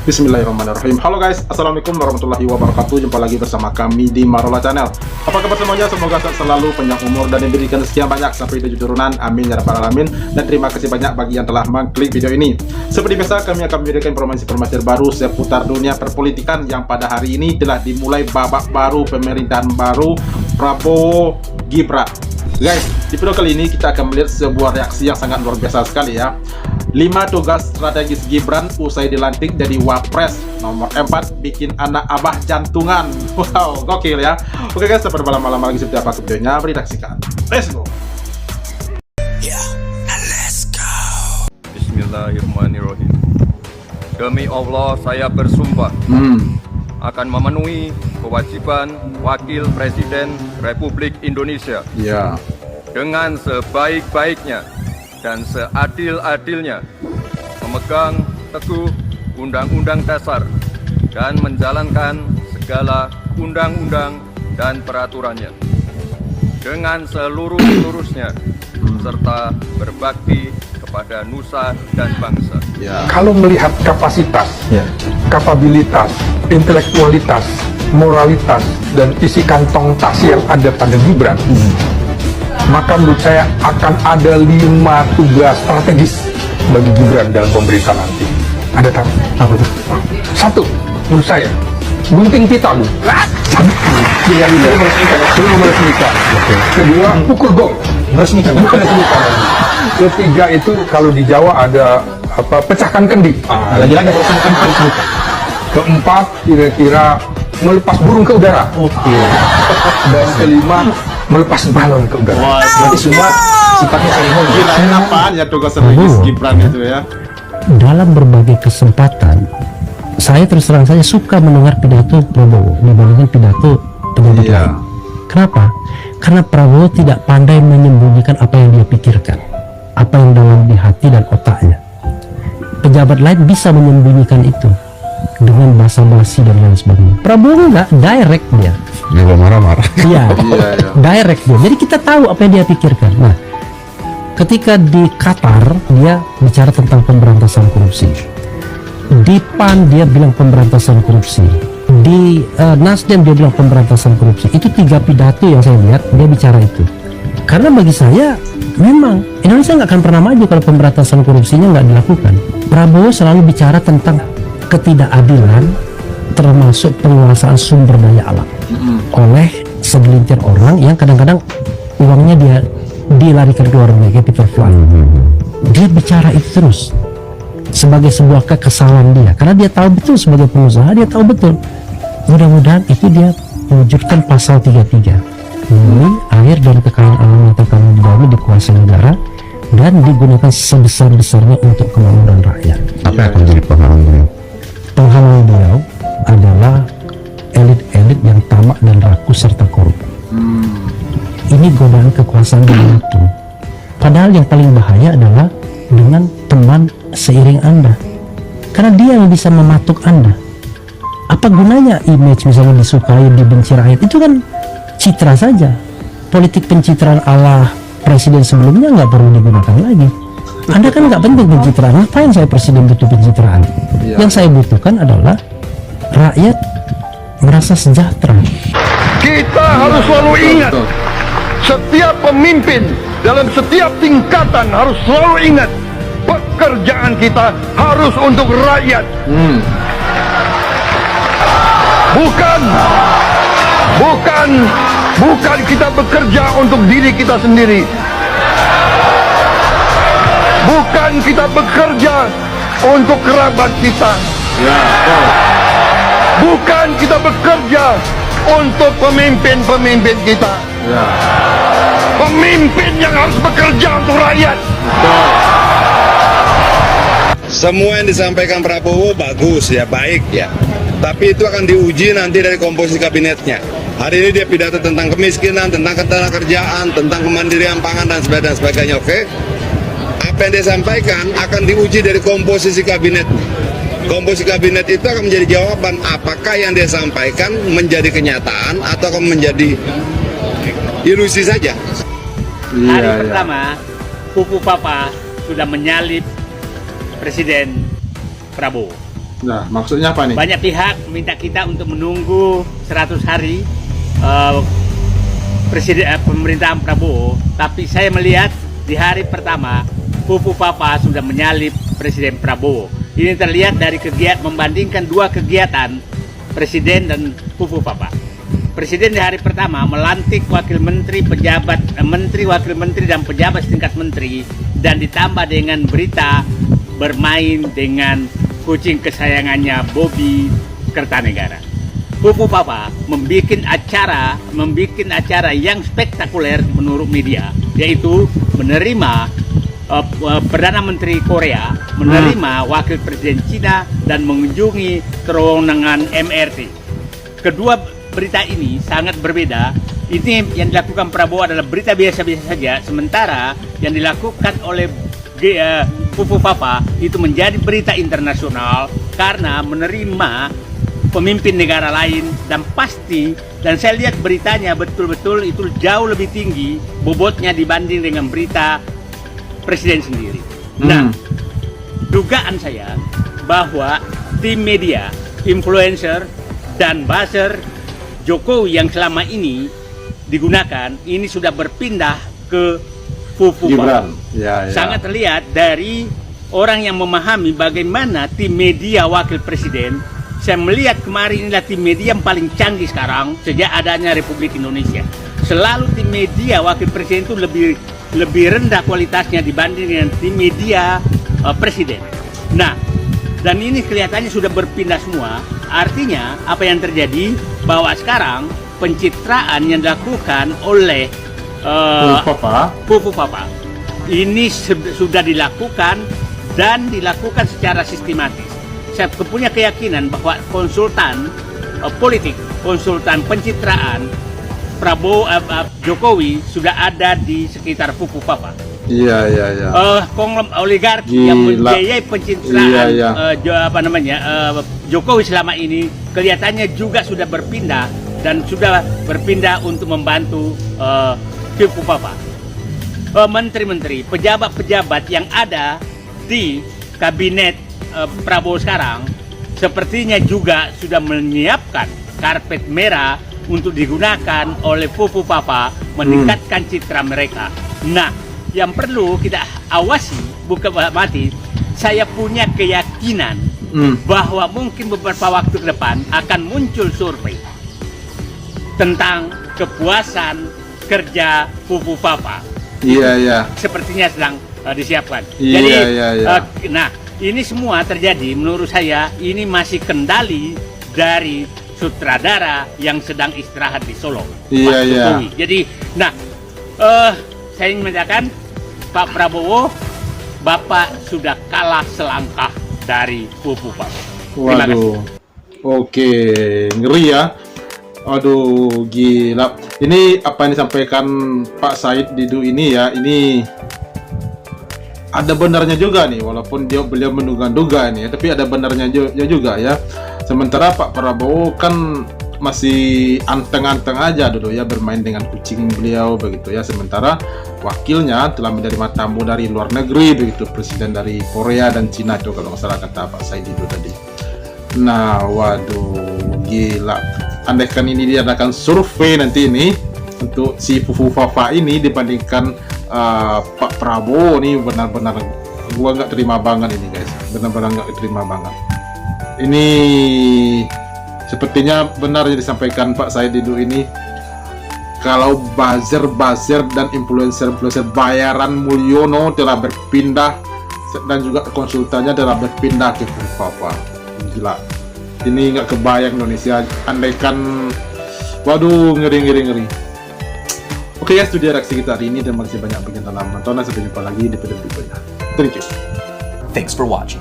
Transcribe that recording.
Bismillahirrahmanirrahim. Halo guys, assalamualaikum warahmatullahi wabarakatuh. Jumpa lagi bersama kami di Marola Channel. Apa kabar semuanya? Semoga sehat selalu, panjang umur, dan diberikan sekian banyak sampai 7 turunan. Amin ya rabbal alamin. Dan terima kasih banyak bagi yang telah mengklik video ini. Seperti biasa, kami akan memberikan informasi-informasi terbaru seputar dunia perpolitikan yang pada hari ini telah dimulai babak baru pemerintahan baru Prabowo Gibran. Guys, di video kali ini kita akan melihat sebuah reaksi yang sangat luar biasa sekali ya. 5 tugas strategis Gibran usai dilantik jadi Wapres. Nomor 4, bikin anak abah jantungan. Wow, gokil ya. Oke guys, tanpa berlama-lama lagi, seperti apa videonya, beri saksikan. Let's go. Let's go. Bismillahirrahmanirrahim. Demi Allah, saya bersumpah akan memenuhi kewajiban Wakil Presiden Republik Indonesia dengan sebaik-baiknya dan seadil-adilnya, memegang teguh Undang-Undang Dasar dan menjalankan segala undang-undang dan peraturannya dengan seluruh-luruhnya, serta berbakti kepada nusa dan bangsa. Kalau melihat kapasitas, kapabilitas, intelektualitas, moralitas, dan isi kantong tas yang ada pada Gibran, maka menurut saya akan ada 5 tugas strategis bagi Gibran dalam pemerintahan nanti. Ada tahu? Apa itu? 1, menurut saya, gunting pita lu. Belum meresmikan. Kedua, pukul gong. Meresmikan. Ketiga itu kalau di Jawa ada apa? Pecahkan kendi. Lagi-lagi meresmikan. Keempat, kira-kira melepas burung ke udara. Dan kelima, melepas balon ke udara. Berarti semua sifatnya seremoni. Kirain apaan ya tugas strategis Gibran itu ya? Dalam berbagai kesempatan, saya terus terang saja suka mendengar pidato Prabowo dibandingkan pidato pejabat lain. Kenapa? Karena Prabowo tidak pandai menyembunyikan apa yang dia pikirkan, apa yang dalam di hati dan otaknya. Pejabat lain bisa menyembunyikan itu dengan basa-basi dan lain sebagainya. Prabowo enggak, direct dia. Dia marah-marah. Iya, direct dia. Jadi kita tahu apa yang dia pikirkan. Nah, ketika di Qatar dia bicara tentang pemberantasan korupsi, di PAN dia bilang pemberantasan korupsi, di Nasdem dia bilang pemberantasan korupsi. Itu 3 pidato yang saya lihat dia bicara itu. Karena bagi saya memang Indonesia nggak akan pernah maju kalau pemberantasan korupsinya nggak dilakukan. Prabowo selalu bicara tentang ketidakadilan, termasuk penguasaan sumber daya alam oleh segelintir orang yang kadang-kadang uangnya dia dilarikan ke luar negeri, capital flight. Dia bicara itu terus sebagai sebuah kekesalan dia, karena dia tahu betul sebagai pengusaha, dia tahu betul. Mudah-mudahan itu dia mewujudkan pasal 33, bumi, air, dan kekayaan alam yang terkandung di dalamnya dikuasai negara dan digunakan sebesar-besarnya untuk kemakmuran rakyat. Apa yang akan menjadi penghalang beliau? Penghalang beliau adalah elit-elit yang tamak dan rakus serta korup. Ini godaan kekuasaan yang itu. Padahal yang paling bahaya adalah dengan teman seiring Anda, karena dia yang bisa mematuk Anda. Apa gunanya image misalnya disukai, dibenci rakyat? Itu kan citra saja. Politik pencitraan ala presiden sebelumnya nggak perlu digunakan lagi. Anda kan nggak penting pencitraan. Ngapain saya presiden butuh pencitraan? Yang saya butuhkan adalah rakyat merasa sejahtera. Kita harus selalu ingat, setiap pemimpin dalam setiap tingkatan harus selalu ingat, pekerjaan kita harus untuk rakyat. Bukan kita bekerja untuk diri kita sendiri. Bukan kita bekerja untuk kerabat kita. Bukan kita bekerja untuk pemimpin-pemimpin kita. Pemimpin yang harus bekerja untuk rakyat. Semua yang disampaikan Prabowo bagus ya, baik ya. Tapi itu akan diuji nanti dari komposisi kabinetnya. Hari ini dia pidato tentang kemiskinan, tentang ketenagakerjaan, tentang kemandirian pangan dan sebagainya. Oke? Apa yang dia sampaikan akan diuji dari komposisi kabinetnya. Komposisi kabinet itu akan menjadi jawaban apakah yang dia sampaikan menjadi kenyataan atau akan menjadi ilusi saja. Hari pertama, Pupu Papa sudah menyalip Presiden Prabowo. Nah, maksudnya apa nih? Banyak pihak minta kita untuk menunggu 100 hari pemerintahan Prabowo, tapi saya melihat di hari pertama Pupu Papa sudah menyalip Presiden Prabowo. Ini terlihat dari membandingkan dua kegiatan Presiden dan Pupu Papa. Presiden di hari pertama melantik wakil menteri, wakil menteri dan pejabat setingkat menteri, dan ditambah dengan berita bermain dengan kucing kesayangannya Bobby Kertanegara. Pupu Papa membuat acara yang spektakuler menurut media, yaitu menerima Perdana Menteri Korea, menerima wakil presiden Cina, dan mengunjungi terowongan MRT. Kedua berita ini sangat berbeda. Ini yang dilakukan Prabowo adalah berita biasa-biasa saja, sementara yang dilakukan oleh Pupu Papa itu menjadi berita internasional karena menerima pemimpin negara lain, dan pasti, dan saya lihat beritanya betul-betul itu jauh lebih tinggi bobotnya dibanding dengan berita Presiden sendiri. Nah, dugaan saya bahwa tim media, influencer, dan buzzer Jokowi yang selama ini digunakan, ini sudah berpindah ke Pupu Papa. Ya. Sangat terlihat dari orang yang memahami bagaimana tim media wakil presiden. Saya melihat kemarin inilah tim media yang paling canggih sekarang sejak adanya Republik Indonesia. Selalu tim media wakil presiden itu lebih rendah kualitasnya dibanding dengan tim media presiden. Nah, dan ini kelihatannya sudah berpindah semua. Artinya apa yang terjadi, bahwa sekarang pencitraan yang dilakukan oleh Pupu Papa ini sudah dilakukan dan dilakukan secara sistematis. Saya punya keyakinan bahwa konsultan politik, konsultan pencitraan Jokowi sudah ada di sekitar Pupu Papa. Iya. Oligarki yang membiayai pencitraan Jokowi selama ini kelihatannya juga sudah berpindah dan sudah berpindah untuk membantu Pupu Papa. Menteri-menteri, pejabat-pejabat yang ada di kabinet Prabowo sekarang sepertinya juga sudah menyiapkan karpet merah untuk digunakan oleh Pupu Papa meningkatkan citra mereka. Nah, yang perlu kita awasi, bukan mati, saya punya keyakinan bahwa mungkin beberapa waktu ke depan akan muncul survei tentang kepuasan kerja Pupu Papa. Iya. Sepertinya sedang disiapkan. Iya, Jadi, iya. Nah, ini semua terjadi menurut saya ini masih kendali dari sutradara yang sedang istirahat di Solo, Pak Jokowi. Jadi, nah, saya ingin mengatakan Pak Prabowo, Bapak sudah kalah selangkah dari Pupu Papa. Terima kasih. Oke, ngeri ya. Aduh, gila. Ini apa yang disampaikan Pak Said Didu ini ya, ini ada benarnya juga nih, walaupun beliau menduga-duga nih, tapi ada benarnya juga ya. Sementara Pak Prabowo kan masih anteng-anteng aja dulu ya, bermain dengan kucing beliau begitu ya. Sementara wakilnya telah menerima tamu dari luar negeri begitu, presiden dari Korea dan Cina itu kalau nggak salah kata Pak Said Didu tadi. Nah, waduh, gila. Andaikan ini diadakan survei nanti ini untuk si Pupu Papa ini dibandingkan Pak Prabowo, ini benar-benar gua nggak terima banget ini guys, benar-benar nggak terima banget. Ini sepertinya benar yang disampaikan Pak Said Didu ini, kalau buzzer dan influencer bayaran Mulyono telah berpindah dan juga konsultannya telah berpindah ke Pupu Papa. Gila, ini nggak kebayang Indonesia andaikan, waduh, ngeri. Oke guys, itu dia reaksi kita hari ini, dan masih banyak bikin dalam nonton. Sampai jumpa lagi di video berikutnya. Thank you. Thanks for watching.